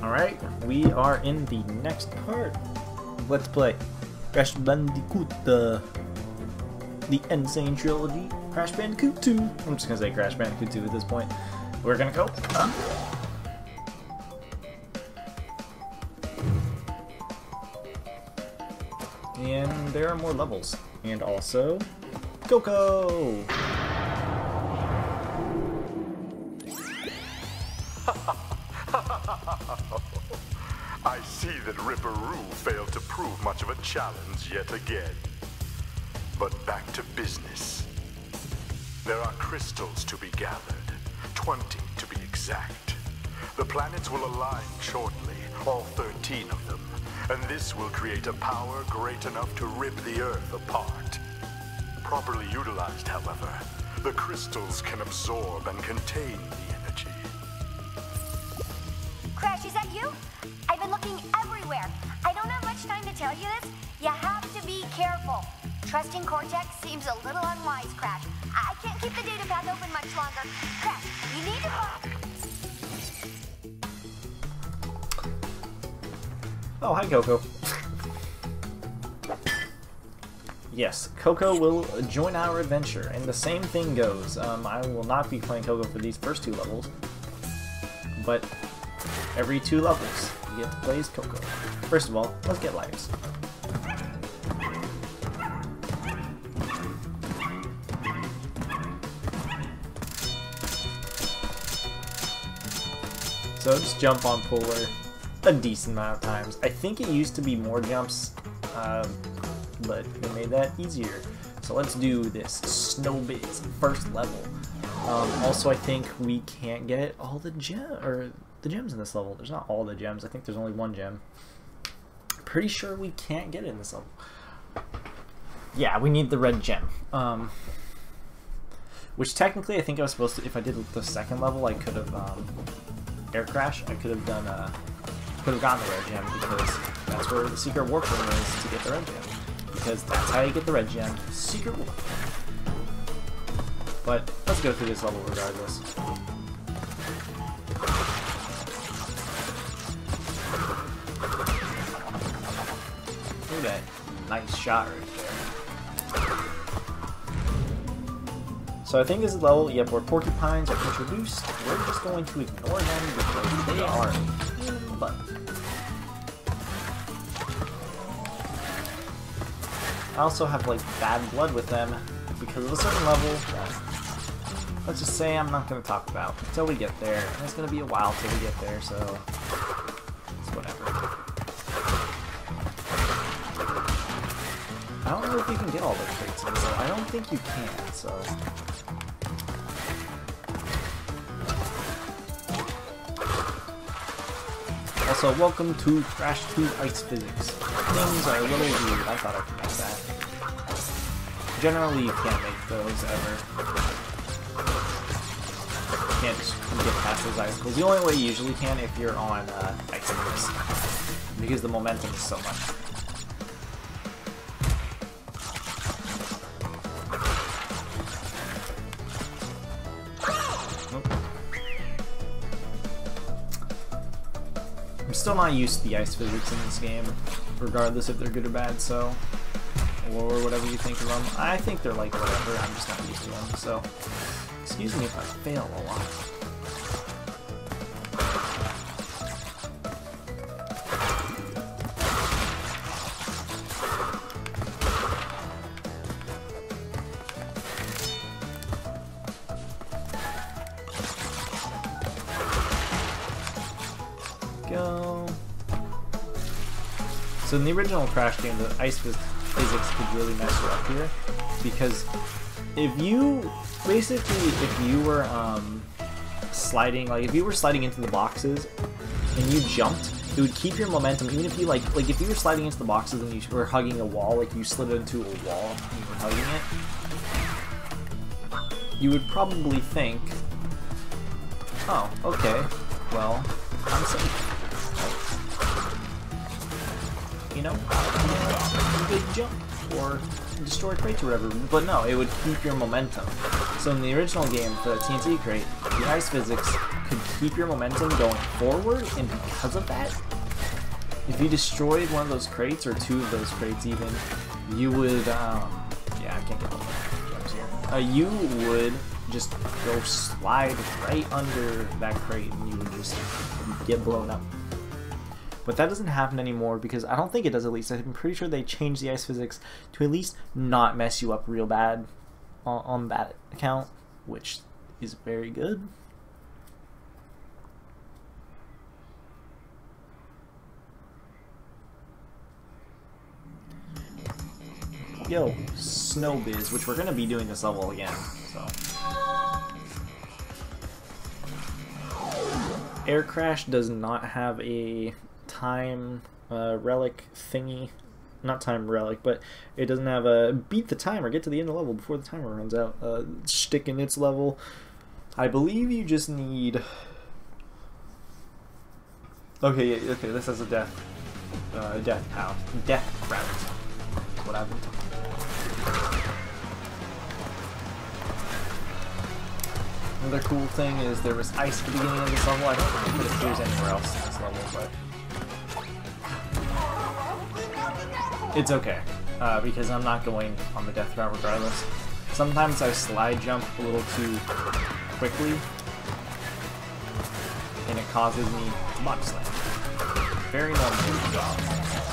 Alright, we are in the next part. Let's play Crash Bandicoot, the Sane Trilogy. Crash Bandicoot 2. I'm just gonna say Crash Bandicoot 2 at this point. We're gonna go. And there are more levels. And also, Coco! I see that Ripperoo failed to prove much of a challenge yet again. But back to business. There are crystals to be gathered, 20 to be exact. The planets will align shortly, all 13 of them, and this will create a power great enough to rip the Earth apart. Properly utilized, however, the crystals can absorb and contain the energy. Crash, is that you? I've been looking everywhere. I don't have much time to tell you this. You have to be careful. Trusting Cortex seems a little unwise, Crash. I can't keep the data path open much longer. Crash, you need to... Oh, hi, Coco. Yes, Coco will join our adventure, and the same thing goes. I will not be playing Coco for these first 2 levels, but every 2 levels, you get to play as Coco. First of all, let's get lives. So just jump on Puller a decent amount of times. I think it used to be more jumps, but they made that easier. So let's do this Snowbiz first level. Also, I think we can't get all the gems in this level. There's not all the gems. I think there's only 1 gem. Pretty sure we can't get it in this level. Yeah, we need the red gem. Which technically, I think I was supposed to. If I did the second level, I could have air crash. I could have done could have gotten the red gem because that's where the secret warp room is to get the red gem. Because that's how you get the red gem. Secret warp. But let's go through this level regardless. Look at that nice shot right there. So I think this is level, yep, where porcupines are introduced. We're just going to ignore them because they are a pain in the butt. I also have like bad blood with them because of a certain level that, let's just say, I'm not going to talk about until we get there. And it's going to be a while till we get there, so it's whatever. I don't know if you can get all those traits in this level. I don't think you can, so... Also, welcome to Crash 2 Ice Physics. Things are a little weird. I thought I could make that. Generally, you can't make those ever. You can't just get past those icicles. The only way you usually can if you're on ice physics, because the momentum is so much. Still not used to the ice physics in this game, regardless if they're good or bad, so, or whatever you think of them. I think they're like whatever, I'm just not used to them, so excuse me if I fail a lot. Go. So in the original Crash game, the ice physics could really mess you up here, because if you were sliding, like if you were sliding into the boxes and you jumped, it would keep your momentum. Even if you like if you were sliding into the boxes and you were hugging a wall, like you slid into a wall and you were hugging it, you would probably think, oh, okay, well, I'm safe. You know, you could jump or destroy crates or whatever, but no, it would keep your momentum. So in the original game, for the TNT crate, the ice physics could keep your momentum going forward, and because of that, if you destroyed one of those crates, or two of those crates even, you would, yeah, I can't get the jumps here. You would just go slide right under that crate, and you would just get blown up. But that doesn't happen anymore, because I don't think it does, at least. I'm pretty sure they changed the ice physics to at least not mess you up real bad on that account, which is very good. Yo, Snowbiz, which we're going to be doing this level again, so. Air Crash does not have a time relic thingy. Not time relic, but it doesn't have a beat the timer, get to the end of the level before the timer runs out. Stick in its level. I believe you just need... Okay, yeah, okay, this has a death count. Death route. That's what I've been talking about. Another cool thing is there was ice at the beginning of this level. I don't think it appears anywhere else in this level, but it's okay, because I'm not going on the death route regardless. Sometimes I slide jump a little too quickly, and it causes me body slam.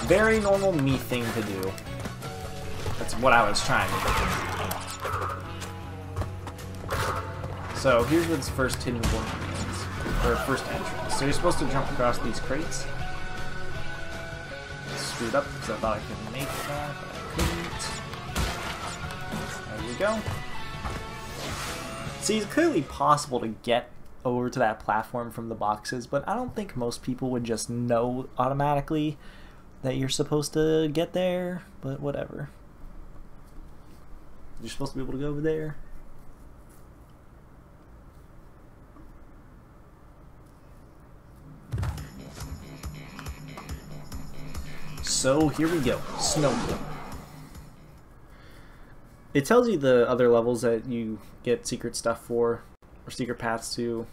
Very normal me thing to do. That's what I was trying to do. So here's where this first hidden door begins, or first entrance. So you're supposed to jump across these crates. I screwed up because I thought I could make that, but I couldn't. There we go. See, it's clearly possible to get over to that platform from the boxes, but I don't think most people would just know automatically that you're supposed to get there, but whatever. You're supposed to be able to go over there. So here we go, Snowball. It tells you the other levels that you get secret stuff for, or secret paths to.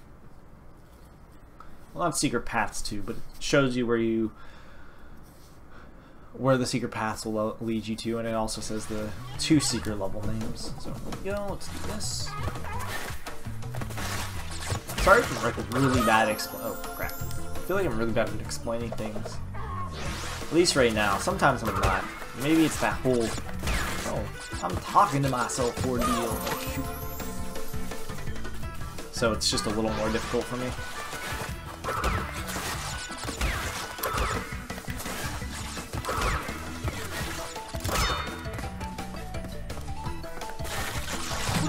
Well, not secret paths to, but it shows you where the secret paths will lead you to, and it also says the 2 secret level names. So here we go, let's do this. Sorry if I'm like really bad oh crap. I feel like I'm really bad at explaining things. At least right now. Sometimes I'm not. Maybe it's that whole, oh, I'm talking to myself ordeal. Oh, shoot. So it's just a little more difficult for me.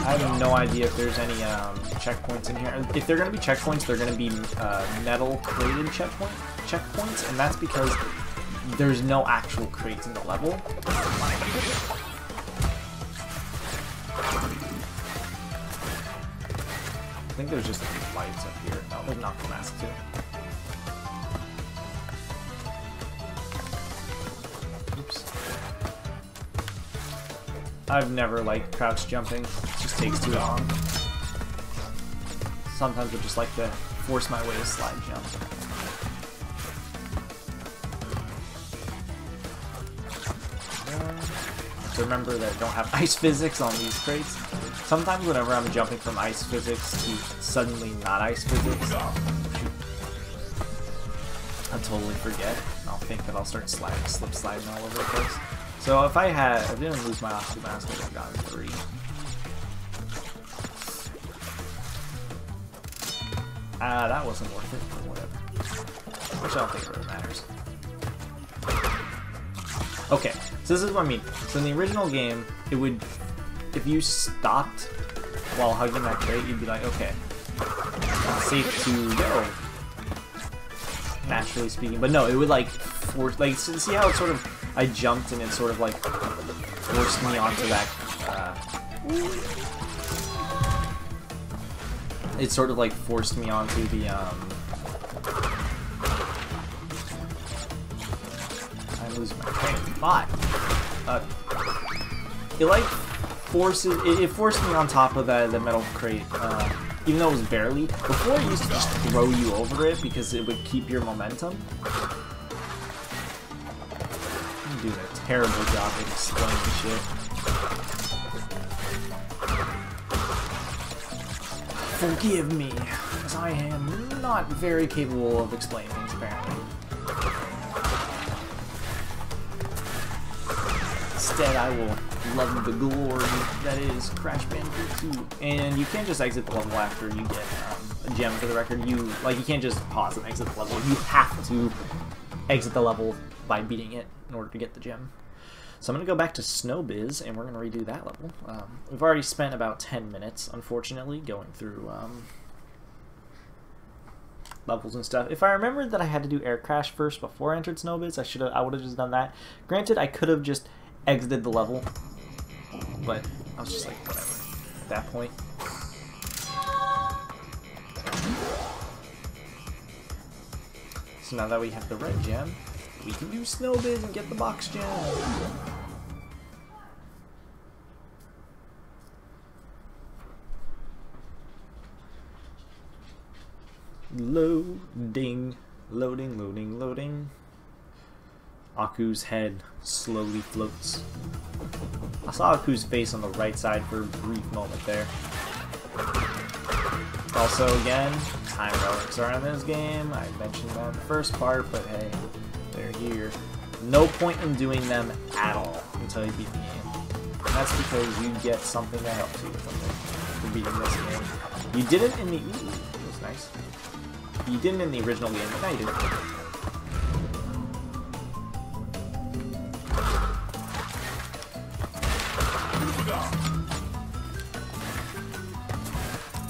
I have no idea if there's any checkpoints in here. If they're going to be checkpoints, they're going to be metal-created checkpoints, and that's because there's no actual crates in the level. I think there's just lights up here. No, there's not the mask too. Oops. I've never liked crouch jumping. It just takes too long. Sometimes I just like to force my way to slide jump. So remember that I don't have ice physics on these crates. Sometimes whenever I'm jumping from ice physics to suddenly not ice physics, I'll totally forget. I'll think that I'll start slip sliding all over the place. So if I didn't lose my Oscar mask, I would have gotten 3. That wasn't worth it, but whatever. Which I don't think it really matters. Okay, so this is what I mean. So in the original game, it would, if you stopped while hugging that crate, you'd be like, okay, it's safe to go, naturally speaking. But no, it would like force, like, see how it sort of, I jumped and it sort of like forced me onto that, it sort of like forced me onto the, I I'm losing my train of thought. It like it forced me on top of the metal crate, even though it was barely. Before it used to just throw you over it because it would keep your momentum. I'm doing a terrible job of explaining shit. Forgive me, as I am not very capable of explaining things, apparently. Instead, I will love the glory that is Crash Bandicoot 2. And you can't just exit the level after you get a gem, for the record. You can't just pause and exit the level. You have to exit the level by beating it in order to get the gem. So I'm going to go back to Snowbiz, and we're going to redo that level. We've already spent about 10 minutes, unfortunately, going through levels and stuff. If I remembered that I had to do Air Crash first before I entered Snowbiz, I would have just done that. Granted, I could have just exited the level, but I was just like, whatever, at that point. So now that we have the red gem, we can do Snowbiz and get the box gem. Loading, loading, loading, loading. Aku's head slowly floats. I saw Aku's face on the right side for a brief moment there. Also, again, time relics are in this game. I mentioned that in the first part, but hey, they're here. No point in doing them at all until you beat the game. And that's because you get something that helps you for beating this game. You didn't in the... Ooh, that was nice. You didn't in the original game, but now you do.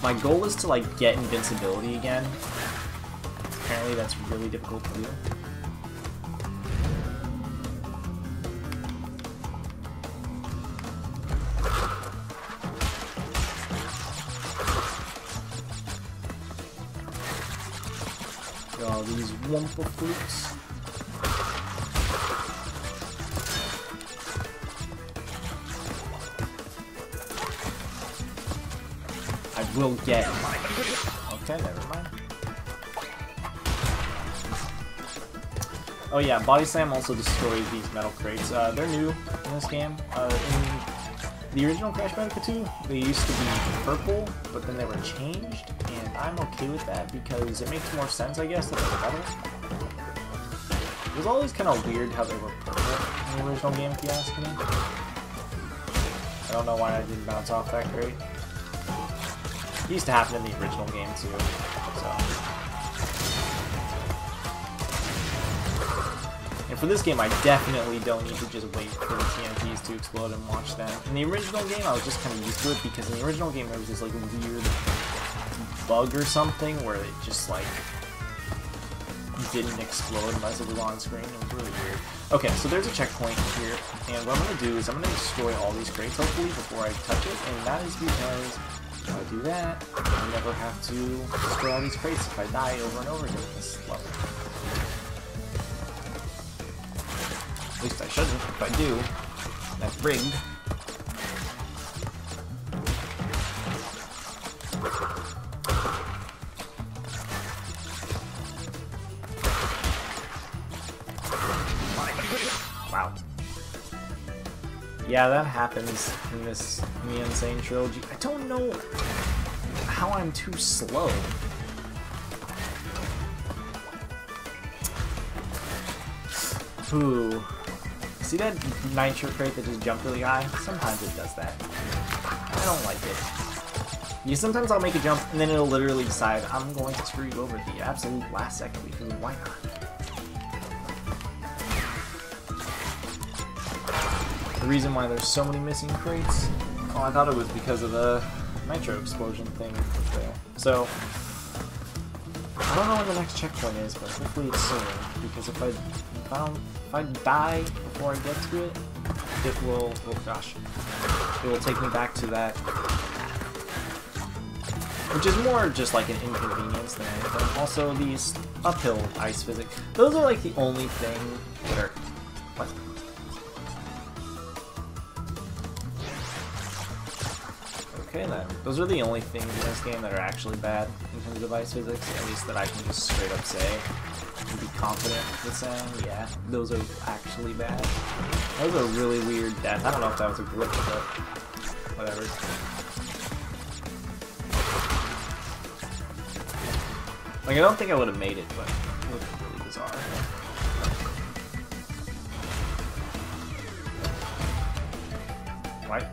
My goal is to like get invincibility again. Apparently that's really difficult to do. Got all these Wumpa fruits. I will get... Okay, never mind. Oh yeah, Body Slam also destroys these metal crates. They're new in this game. In the original Crash Bandicoot 2, they used to be purple, but then they were changed, and I'm okay with that because it makes more sense, I guess, that they were metal. It was always kind of weird how they were purple in the original game, if you ask me. I don't know why I didn't bounce off that crate. It used to happen in the original game too, so. And for this game, I definitely don't need to just wait for the TNTs to explode and watch them. In the original game, I was just kind of used to it because in the original game, there was this like weird bug or something where it just like didn't explode unless it was on screen. It was really weird. Okay, so there's a checkpoint here, and what I'm going to do is I'm going to destroy all these crates, hopefully, before I touch it, and that is because if I do that, I never have to destroy all these crates if I die over and over again in this level. At least I shouldn't. If I do, that's rigged. Wow. Yeah, that happens in this Sane Trilogy. I don't know how I'm too slow. Ooh. See that nitro crate that just jumped really high? Sometimes it does that. I don't like it. Yeah, sometimes I'll make a jump and then it'll literally decide I'm going to screw you over at the absolute last second because why not? The reason why there's so many missing crates? Oh, I thought it was because of the nitro explosion thing there. So, I don't know when the next checkpoint is, but hopefully it's soon. Because if I die before I get to it, it will, oh gosh, it will take me back to that. Which is more just like an inconvenience than anything. Also, these uphill ice physics, those are like the only thing that are What? Okay then. Those are the only things in this game that are actually bad in terms of device physics, at least that I can just straight up say and be confident with saying, yeah, those are actually bad. That was a really weird death. I don't know if that was a glitch, but whatever. Like, I don't think I would have made it, but it was really bizarre. What?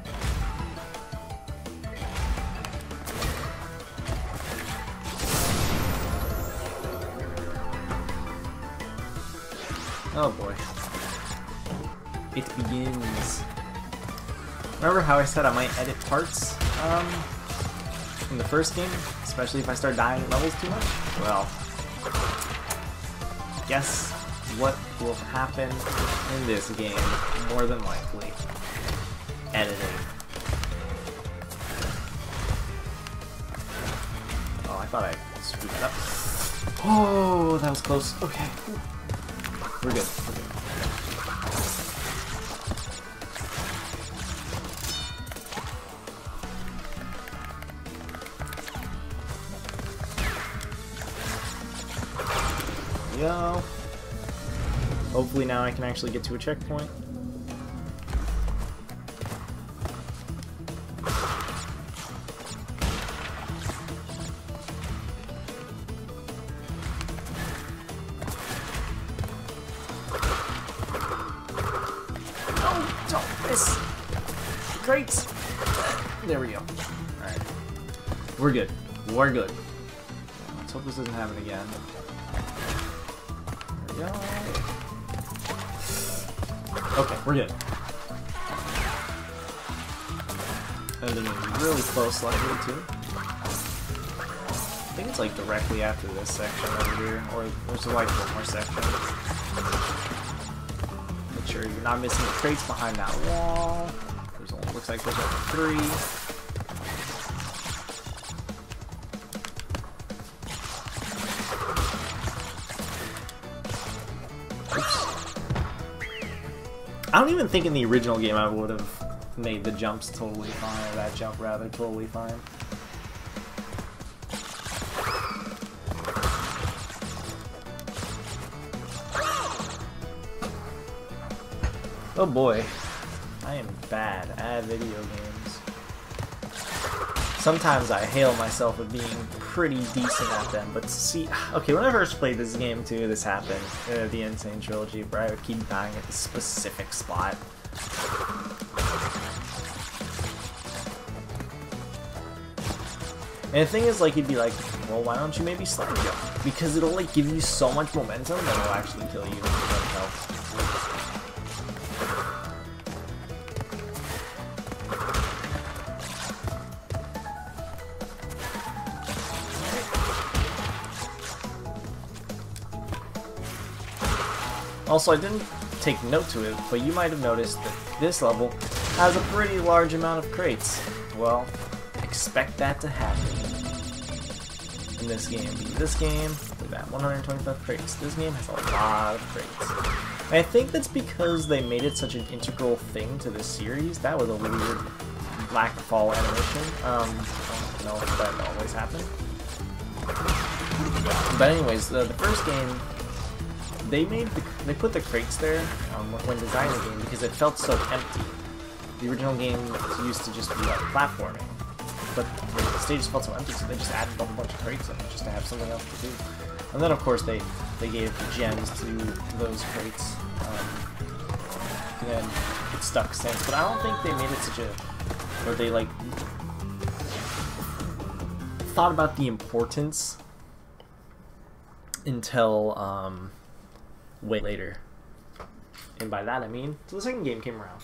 Oh boy. It begins. Remember how I said I might edit parts in the first game? Especially if I start dying in levels too much? Well, guess what will happen in this game, more than likely. Editing. Oh, I thought I screwed that up. Oh, that was close. Okay. We're good. We're good. Go. Hopefully now I can actually get to a checkpoint. Great! There we go. Alright. We're good. We're good. Let's hope this doesn't happen again. There we go. Okay, we're good. Ending is really close, luckily, too. I think it's like directly after this section over here, or there's like one more section. Make sure you're not missing the crates behind that wall. Looks like there's only 3. Oops. I don't even think in the original game I would have made the jumps totally fine, or that jump rather totally fine. Oh boy. I am bad at video games. Sometimes I hail myself of being pretty decent at them, but see, okay, when I first played this game too, this happened, the Sane Trilogy, where I would keep dying at this specific spot. And the thing is, like, you'd be like, well, why don't you maybe slide jump? Because it'll, like, give you so much momentum that it'll actually kill you if you don't help. Also, I didn't take note to it, but you might have noticed that this level has a pretty large amount of crates. Well, expect that to happen in this game. This game, look at that, 125 crates. This game has a lot of crates. And I think that's because they made it such an integral thing to this series. That was a weird lack of fall animation. I don't know if that always happened. But anyways, the first game, they put the crates there when designing the game because it felt so empty. The original game used to just be like platforming, but the stages felt so empty, so they just added a whole bunch of crates in just to have something else to do. And then of course they gave gems to those crates, and then it stuck since. But I don't think they made it such a, or they like thought about the importance until way later. And by that I mean, so the second game came around.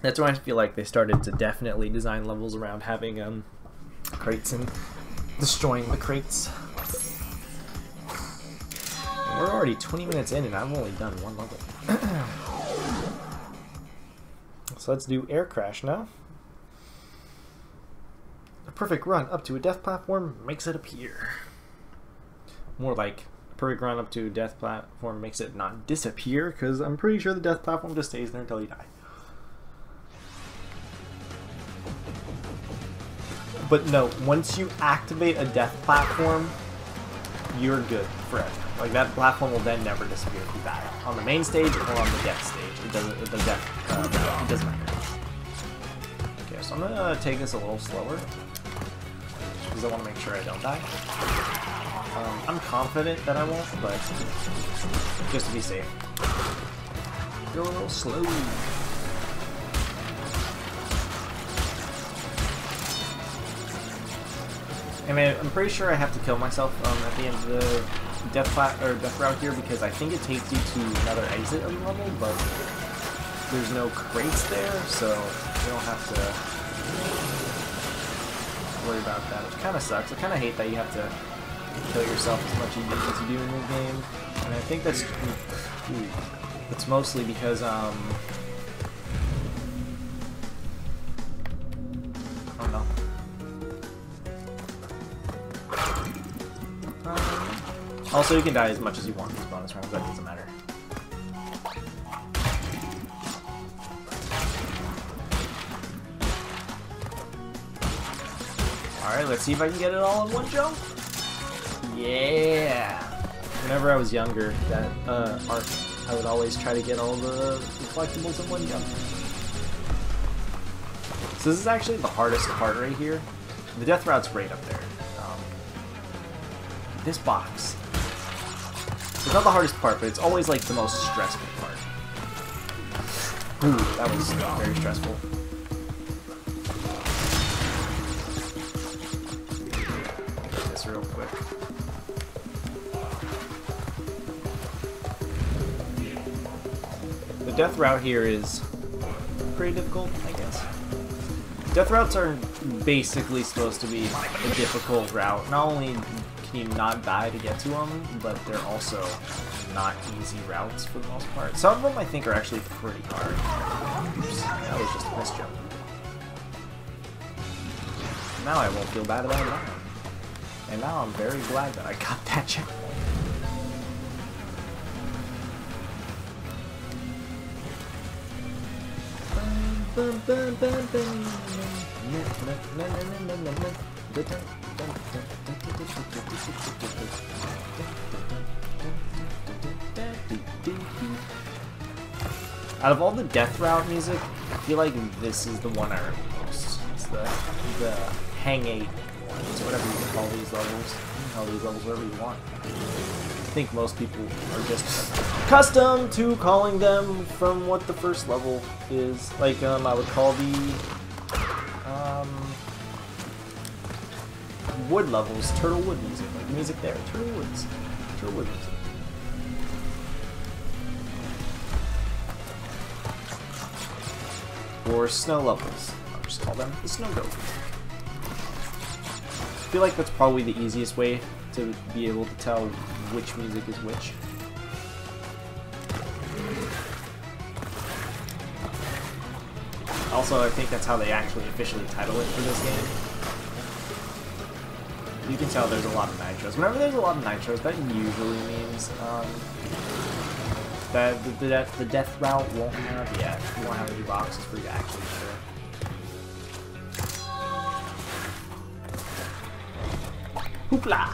That's when I feel like they started to definitely design levels around having crates and destroying the crates. And we're already 20 minutes in and I've only done one level. So let's do Air Crash now. A perfect run up to a death platform makes it appear. more like perfect run up to death platform makes it not disappear, because I'm pretty sure the death platform just stays there until you die. But no, once you activate a death platform, you're good forever. Like, that platform will then never disappear if you die on the main stage or on the death stage. It doesn't. It doesn't matter. Okay, so I'm gonna take this a little slower because I want to make sure I don't die. I'm confident that I won't, but just to be safe, go a little slow. I mean, I'm pretty sure I have to kill myself at the end of the death route here, because I think it takes you to another exit of the level, but there's no crates there, so you don't have to worry about that, which kind of sucks. I kind of hate that you have to kill yourself as much as you do in the game, and I think that's mostly because I don't know. Also, you can die as much as you want in these bonus rounds, that doesn't matter. Alright, let's see if I can get it all in one jump. Yeah! Whenever I was younger, that arc, I would always try to get all the collectibles in one jump. So this is actually the hardest part right here. The death route's right up there. This box. It's not the hardest part, but it's always like the most stressful part. Ooh, that was very stressful. Get this real quick. The death route here is pretty difficult, I guess. Death routes are basically supposed to be a difficult route. Not only can you not die to get to them, but they're also not easy routes for the most part. Some of them I think are actually pretty hard. Oops, that was just a misjump. Now I won't feel bad about it either. And now I'm very glad that I got that jump. Out of all the death route music, I feel like this is the one I remember most. It's the Hang 8 ones, whatever you can call these levels. You can call these levels whatever you want. I think most people are just accustomed to calling them from what the first level is. Like, I would call the wood levels Turtle Wood music. Like the music there, Turtle Wood music. Or snow levels. I'll just call them the Snow Goat. I feel like that's probably the easiest way to be able to tell which music is which. Also, I think that's how they actually officially title it for this game. You can tell there's a lot of nitros. Whenever there's a lot of nitros, that usually means that the death route won't have any boxes for you to actually enter. Hoopla!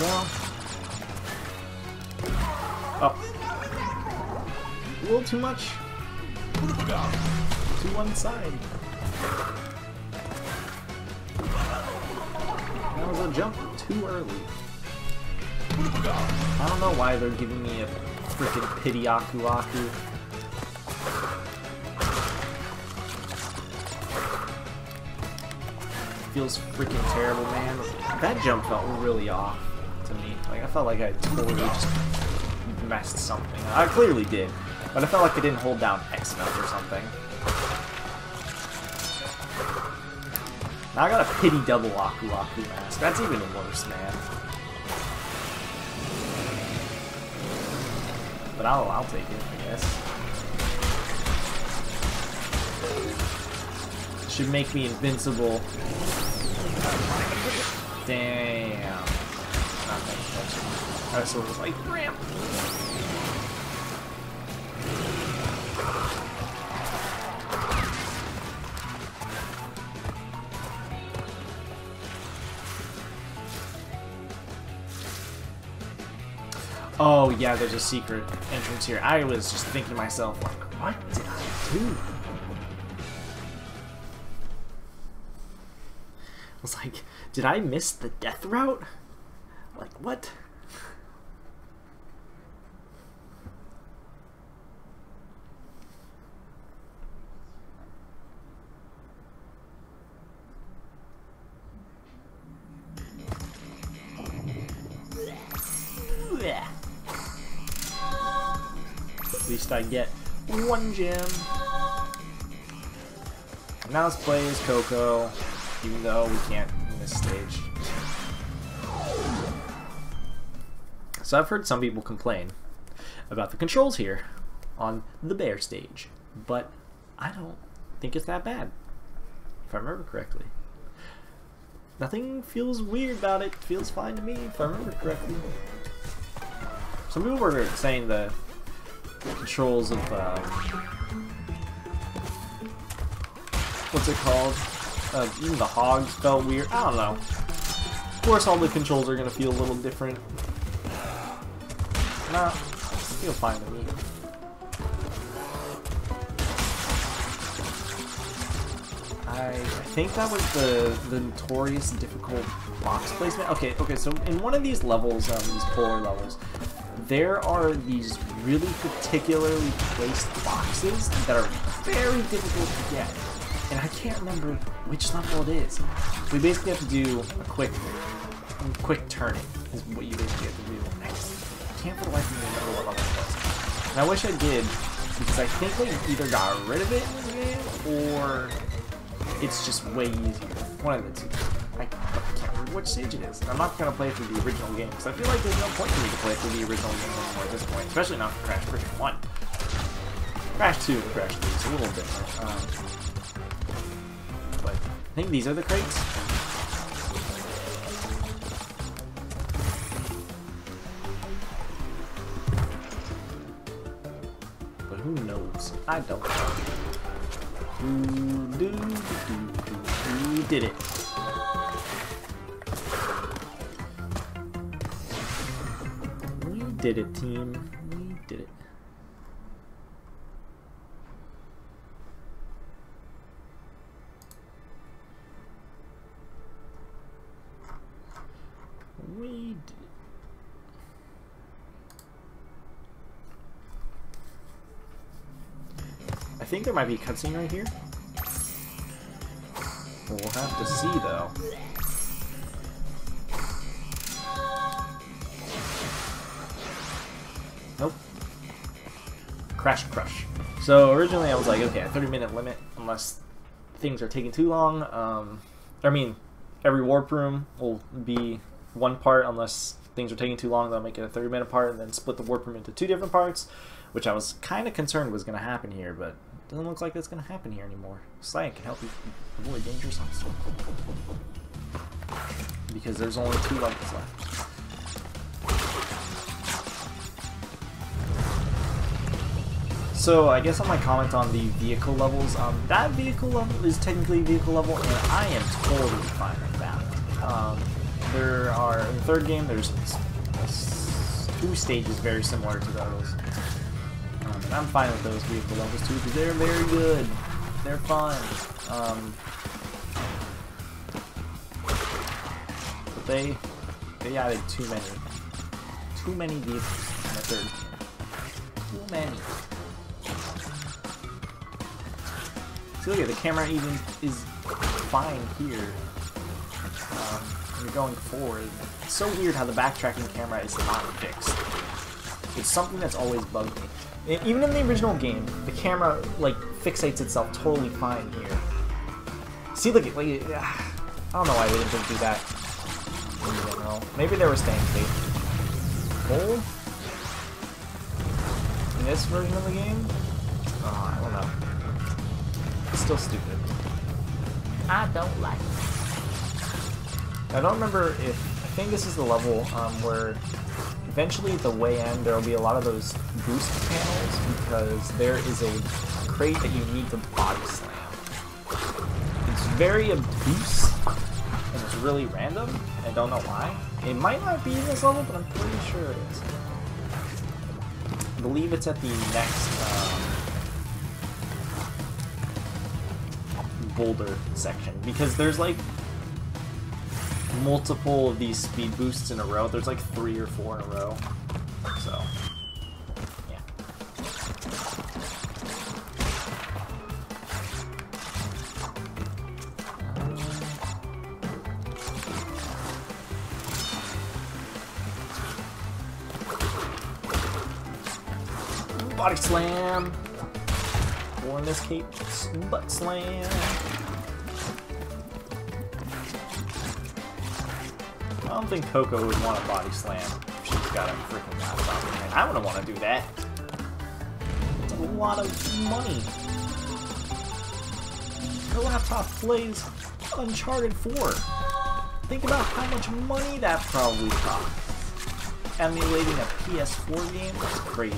Well, oh, a little too much to one side. That was a jump too early. I don't know why they're giving me a freaking pity Aku Aku. Feels freaking terrible, man. That jump felt really off to me. Like, I felt like I totally just messed something up. I clearly did, but I felt like I didn't hold down X melt or something. Now I got a pity double Aku Aku mask. That's even worse, man. but I'll take it, I guess. Should make me invincible. Damn. Not paying attention. Alright, so it was like ramp. Oh yeah, there's a secret entrance here. I was just thinking to myself, like, what did I do? I was like, did I miss the death route? Like, what? At least I get one gem. Now let's play as Coco, even though we can't in this stage. So I've heard some people complain about the controls here on the bear stage, but I don't think it's that bad, if I remember correctly. Nothing feels weird about it. It feels fine to me, if I remember correctly. Some people were saying the controls of what's it called? Even the hogs felt weird. I don't know. Of course, all the controls are gonna feel a little different. Nah, feel fine to me. I think that was the notorious difficult box placement. Okay, so in one of these levels, these polar levels, there are these really particularly placed boxes that are very difficult to get. And I can't remember which level it is. We basically have to do a quick turning is what you basically have to do. I can't for the life of me remember what level it was. And I wish I did, because I think they either got rid of it in the game, or it's just way easier. One of the two. I can't remember which stage it is. And I'm not going to play through the original game, because I feel like there's no point for me to play through the original game anymore at this point, especially not for Crash Version 1. Crash 2 and Crash 3 is a little different. But I think these are the crates. But who knows? I don't know. We did it. We did it, team. We did it. We did it. I think there might be a cutscene right here. We'll have to see, though. Nope. Crash Crush. So originally I was like, okay, a 30-minute limit, unless things are taking too long. I mean, every warp room will be one part, unless things are taking too long, they'll make it a 30-minute part, and then split the warp room into 2 different parts, which I was kind of concerned was going to happen here, but it doesn't look like that's going to happen here anymore. Sane can help you avoid dangerous obstacles, because there's only 2 levels left. So I guess on my comment on the vehicle levels, that vehicle level is technically a vehicle level, and I am totally fine with that. There are, in the 3rd game, there's 2 stages very similar to those. And I'm fine with those vehicle levels too, because they're very good. They're fun. But they added too many vehicles in the 3rd game. Too many. See, look at the camera even is fine here. When you're going forward. It's so weird how the backtracking camera is not fixed. It's something that's always bugged me. Even in the original game, the camera like fixates itself totally fine here. See, look at I don't know why they didn't do that in general. Maybe they were staying safe. Hold. in this version of the game, I don't know. It's still stupid. I don't like it. I don't remember if... I think this is the level where eventually at the way end there will be a lot of those boost panels because there is a crate that you need to body slam. It's very obtuse and it's really random. I don't know why. It might not be in this level, but I'm pretty sure it is. I believe it's at the next boulder section because there's like multiple of these speed boosts in a row. There's like 3 or 4 in a row. So, yeah. Body slam. Or in this case, butt slam. I don't think Coco would want a body slam if she's got a freaking laptop. And I wouldn't want to do that. It's a lot of money. Her laptop plays Uncharted 4. Think about how much money that probably cost. Emulating a PS4 game? That's crazy.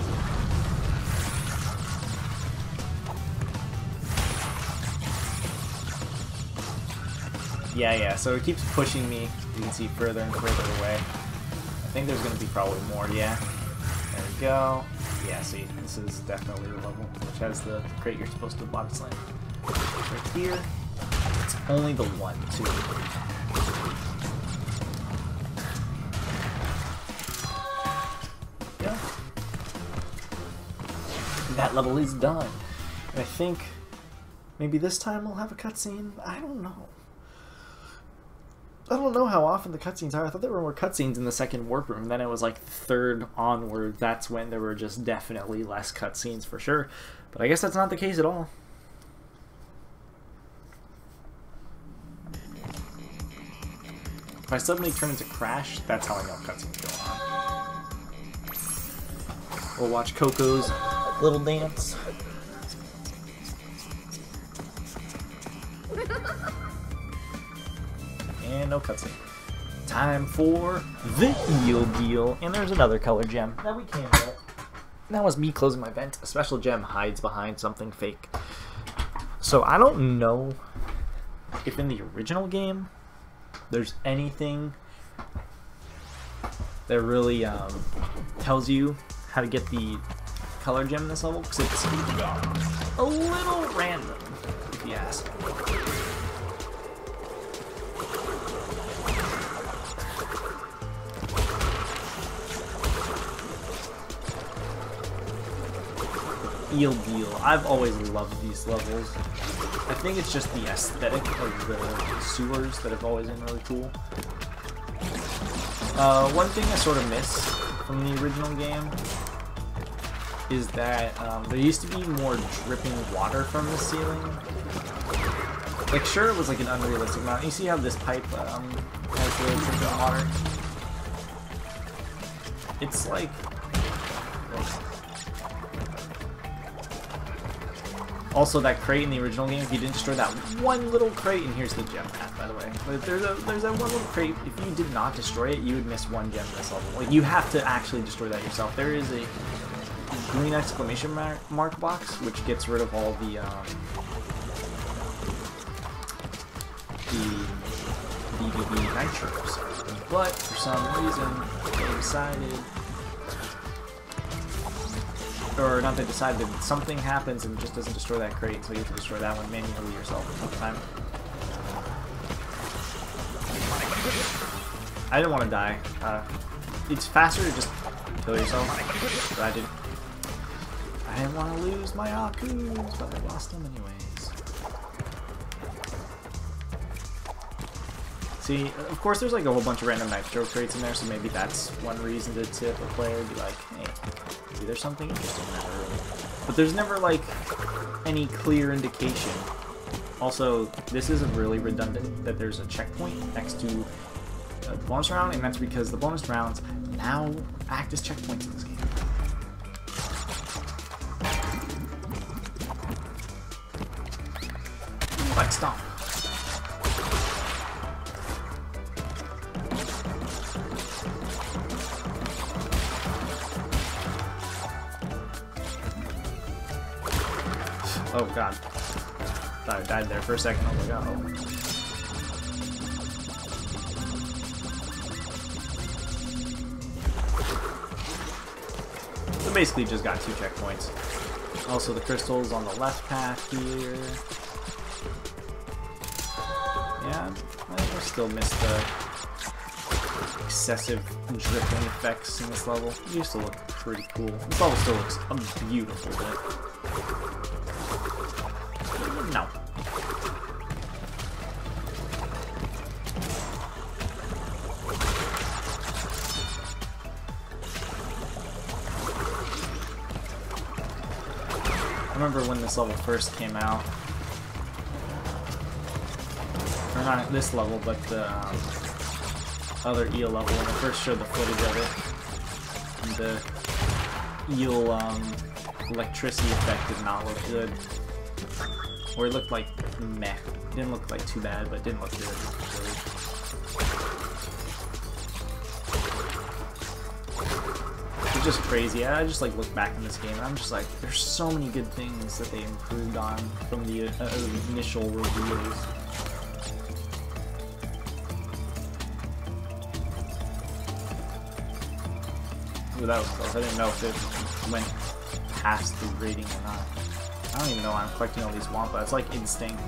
Yeah, so it keeps pushing me, you can see, further and further away. I think there's going to be probably more, yeah. There we go. Yeah, see, this is definitely the level, which has the crate you're supposed to body slam. Right here, it's only the one, too. Yeah. That level is done. And I think maybe this time we'll have a cutscene. I don't know. I don't know how often the cutscenes are. I thought there were more cutscenes in the second warp room. Then it was like the third onward. That's when there were just definitely less cutscenes for sure. But I guess that's not the case at all. If I suddenly turn into Crash, that's how I know cutscenes going on. We'll watch Coco's little dance. And no cutscene. Time for the eel deal. And there's another color gem that we can't get. That was me closing my vent. A special gem hides behind something fake. So I don't know if in the original game there's anything that really tells you how to get the color gem in this level, because it's a little random, if you ask me. Eel deal. I've always loved these levels. I think it's just the aesthetic of the sewers that have always been really cool. One thing I sort of miss from the original game is that there used to be more dripping water from the ceiling. Like, sure, it was like an unrealistic amount. You see how this pipe has the dripping water? It's like... Also, that crate in the original game, if you didn't destroy that one little crate, and here's the gem path, by the way. But there's that one little crate, if you did not destroy it, you would miss one gem in this level. Like, you have to actually destroy that yourself. There is a green exclamation mark box, which gets rid of all the BBB nitros. But, for some reason, they decided... Or not, they decided that something happens and just doesn't destroy that crate, so you have to destroy that one manually yourself all the time. I didn't want to die. It's faster to just kill yourself, but I didn't want to lose my Akus, but I lost them anyways. See, of course there's like a whole bunch of random nitro crates in there, so maybe that's one reason to tip a player, be like, hey, maybe there's something interesting in that room. But there's never, like, any clear indication. Also, this isn't really redundant that there's a checkpoint next to the bonus round, and that's because the bonus rounds now act as checkpoints in this game. Sonic Stomp. Oh god. Thought I died there for a second. I was like, oh. So basically just got 2 checkpoints. Also the crystals on the left path here. Yeah, I still miss the excessive dripping effects in this level. It used to look pretty cool. This level still looks beautiful, but no. I remember when this level first came out. Or not this level, but the other eel level, when I first showed the footage of it. And the eel electricity effect did not look good. Or it looked like meh. It didn't look like too bad, but it didn't look good. It's just crazy. I just like look back in this game and I'm just like, there's so many good things that they improved on from the initial reveals. Ooh, that was close. I didn't know if it went past the rating or not. I don't even know why I'm collecting all these Wampa. It's like instinct.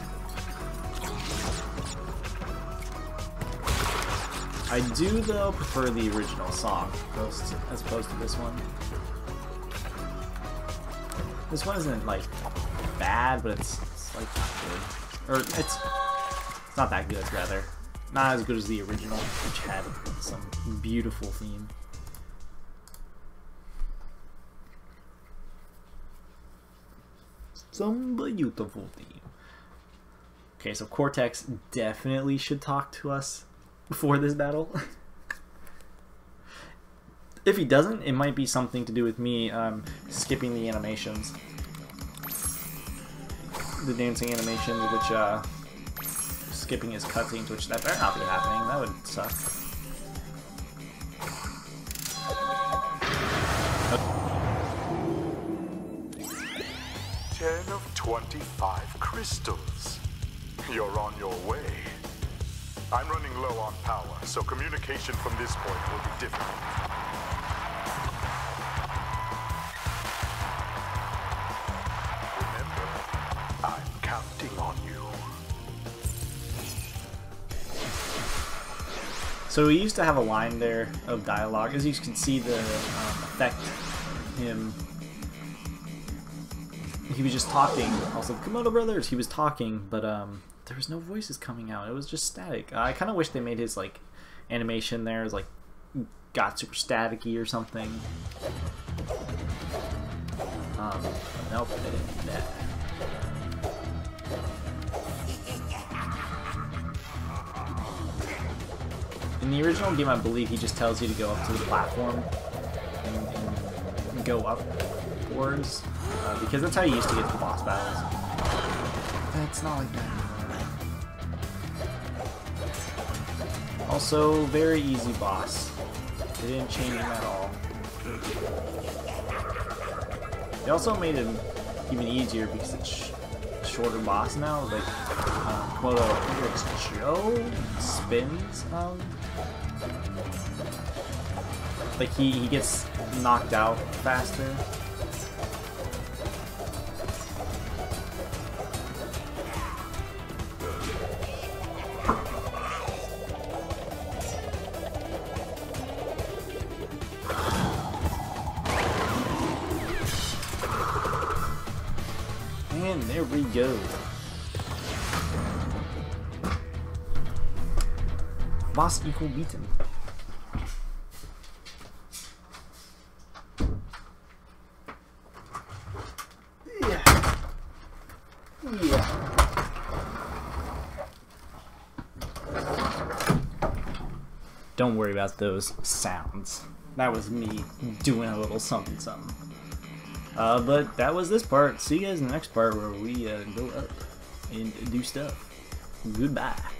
I do, though, prefer the original song as opposed to this one. This one isn't, like, bad, but it's like, not good. Or, it's not that good, rather. Not as good as the original, which had some beautiful theme. Some beautiful theme. Okay, so Cortex definitely should talk to us before this battle. If he doesn't, it might be something to do with me skipping the animations. The dancing animations, which skipping his cutscenes, which that better not be happening. That would suck. 10 of 25 crystals. You're on your way. I'm running low on power, so communication from this point will be difficult. Remember, I'm counting on you. So he used to have a line there of dialogue. As you can see, the effect him. He was just talking. Also, Komodo Brothers. He was talking, but there was no voices coming out. It was just static. I kind of wish they made his like animation there as like got super staticky or something. Nope, I didn't do that. In the original game, I believe he just tells you to go up to the platform and go upwards, because that's how you used to get to the boss battles. That's not like that anymore. Also, very easy boss. They didn't change him at all. They also made him even easier because it's shorter boss now. Like, Komodo, I think it's Joe spins. Like he gets knocked out faster. And there we go. Boss equal beaten. Yeah. Don't worry about those sounds. That was me doing a little something something. But that was this part. See you guys in the next part where we go up and do stuff. Goodbye.